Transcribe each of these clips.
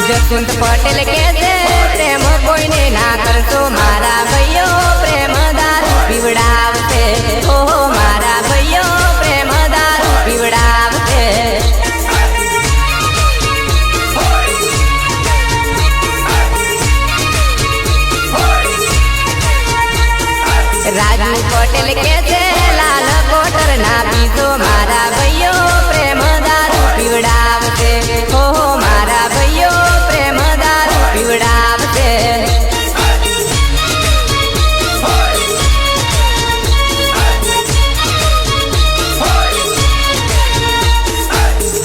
जसवंत पटेल के से प्रेम कोई ने ना करतो मारा भैयो प्रेम दारू पीवड़ावते ओ मारा भैयो प्रेम दारू पीवड़ावते राजू पटेल के से लाल कोटर ना पीतो मारा भैयो प्रेम दारू पीवड़ावते ओ मारा भैयो प्रेम दारू पीवड़ावते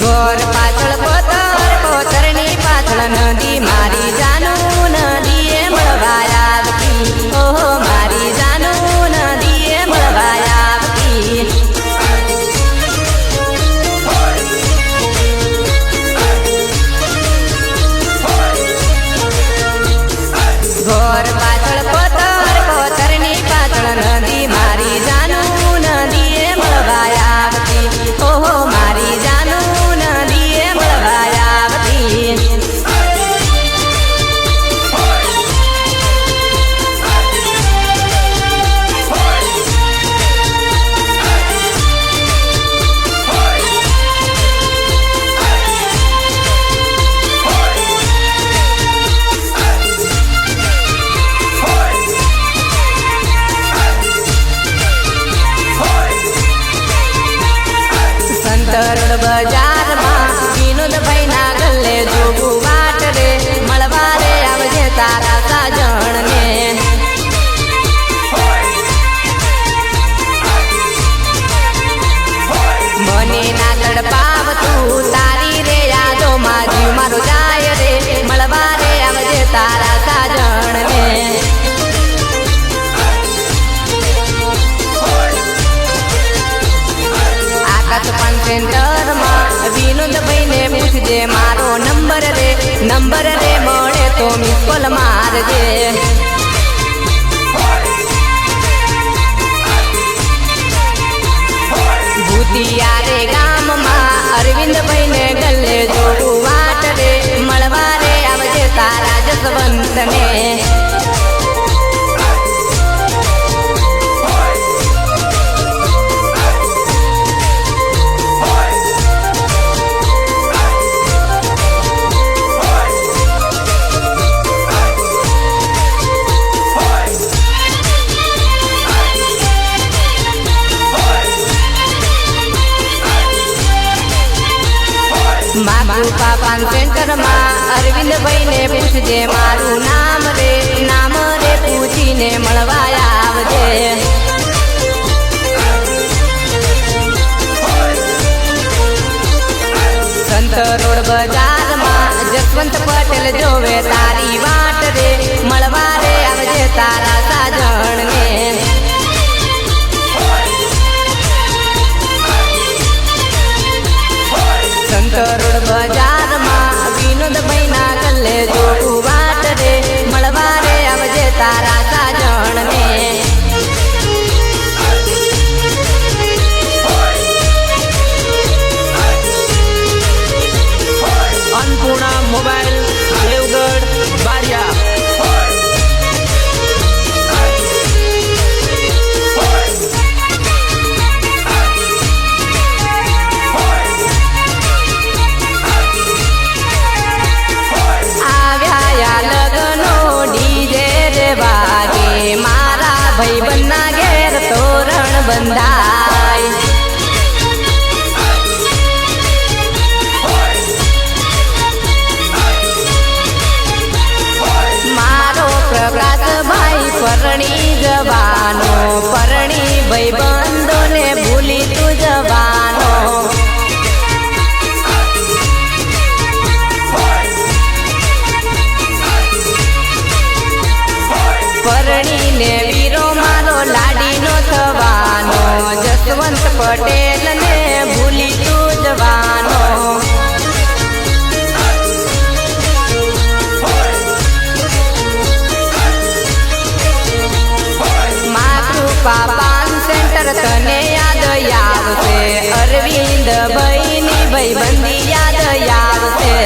गोर पाछळ कोतर कोतरनी पाछळ नदी मारी जानू नदीए મળવાયા આવતી ओ मारी जानू नदीए મળવાયા આવતી गोर पाछळ कोतर कोतरनी पाछळ नदी मारी जानू नदीए મળવાયા આવતી ओ मारी जानू नदीए મળવાયા આવતી संतरोड बजार में विनोद भाई ना गले जोगू वाट रे मळवा रे आवजे तारा साजण ने मने ना तड़पाव तू तारी रे यादो मां जीव मारो जाय रे मळवा रे आवजे तारा साजण ने आकाश सेंटर में विनोद भाई ने पूछजे मारो नंबर रे मळे तो मिस कॉल मारजे भूतिया रे गाम में अरविंद भाई ने गले जोड़ू वाट रे मळवा रे आवजे तारा जसवंत ने मारू पापान सेंटर में अरविंद भाई ने पूछजे मारू नाम रे पूछी ने મળવાયા આવજે संत रोड बाजार में जसवंत पटेल जोवे तारी वाट रे મળવા रे आवजे तारा साजण ने संत रोड बाजार में विनोद भाई ना गले जोड़ू वाट रे મળવા रे आवजे तारा साजण ने अन्नपूर्णा मोबाइल देवगढ़ बारिया भाई बन्ना घेर तोरण बंधाय मारो प्रकाश भाई परणी जवानो परणी भाई बंधो ने भूली तू जवानो परणी ने वीरो मारो लाडी नो थवानो जसवंत पटेल ने भूली तू जवानो मातृपा पान सेंटर तने याद आवशे अरविंद भाई नी भाई बंदी याद आवशे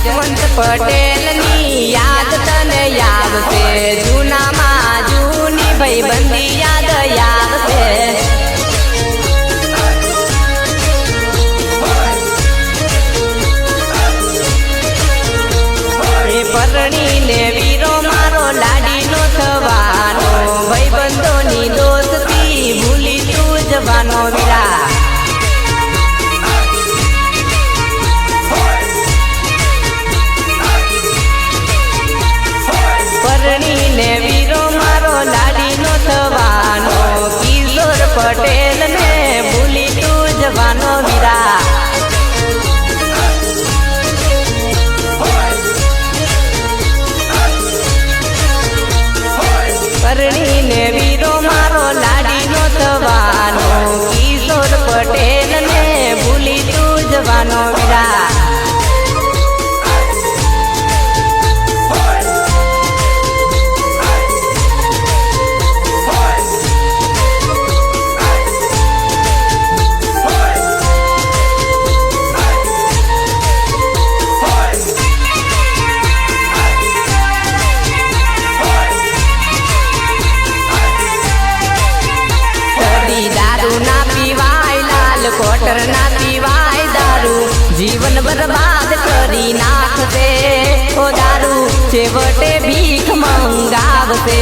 જસવંત પટેલની યાદ તને આવશે, જૂનામાં જૂની ભાઈબંધી યાદ આવશે. એ પરણીને વીરો મારો લાડીનો થવાનો, ભાઈબંધોની દોસ્તી ભૂલી તું જવાનો વીરા. પરણીને વીરો મારો લાડીનો થવાનો, કિશોર પટેલને ભૂલી તું જવાનો વીરા. પરણીને વીરો મારો લાડીનો થવાનો, કિશોર પટેલને ભૂલી તું જવાનો વીરા. દારૂ ના પીવાય, લાલ કોટર ના પીવાય દારૂ, જીવન બરબાદ કરી નાખશે. ઓ દારૂ છેવટે ભીખ મંગાવશે.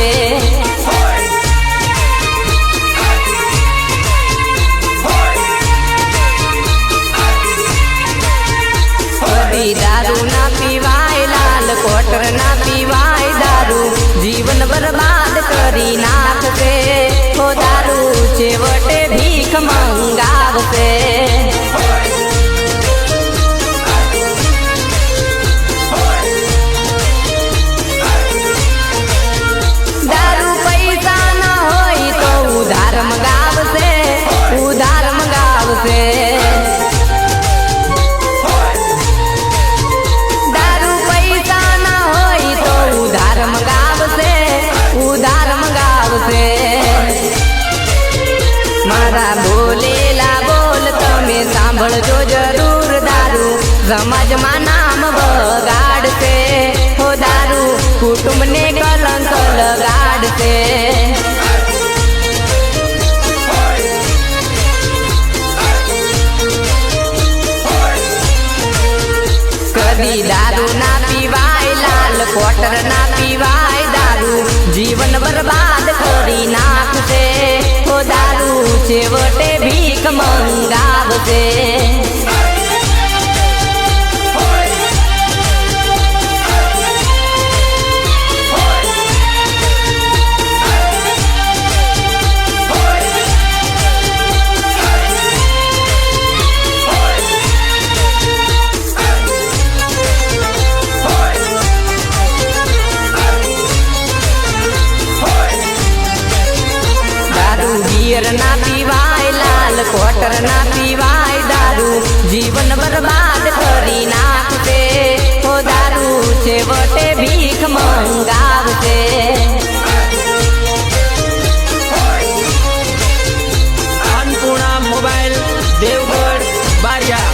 દારૂ ના પીવાય, લાલ કોટર ના પીવાય દારૂ, જીવન બરબાદ કરી નાખશે. ઓ દારૂ છેવટે ભીખ મંગાવશે. દારૂ પૈસા ન હોય તો ઉધાર મંગાવશે, ઉધાર મંગાવશે. દારૂ પૈસા ન હોય તો ઉધાર મંગાવશે, ઉધાર મંગાવશે. મારા બોલેલા બોલ તમે સાંભળજો જરૂર, દારૂ સમાજમાં નામ બગાડશે. હો દારૂ કુટુંબને કલંક લગાડશે. કદી દારૂ ના પીવાય, લાલ કોટર ના પીવાય દારૂ, જીવન બરબાદ કરી નાખશે. ઓ દારૂ છેવટે ભીખ મંગાવશે. પિયર ના પીવાય, લાલ કોટર ના પીવાય દારૂ, જીવન બરબાદ કરી નાખશે. ઓ દારૂ છેવટે ભીખ મંગાવશે. અન્નપૂર્ણા મોબાઈલ, દેવગઢ, બારિયા.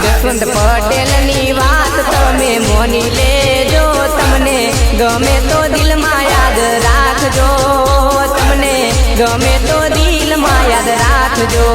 જસવંત પટેલની વાત તમે મોની લેજો, તમને ગમે તો દિલમાં યાદ રાખજો, તમને ગમે તો દિલમાં યાદ રાખજો.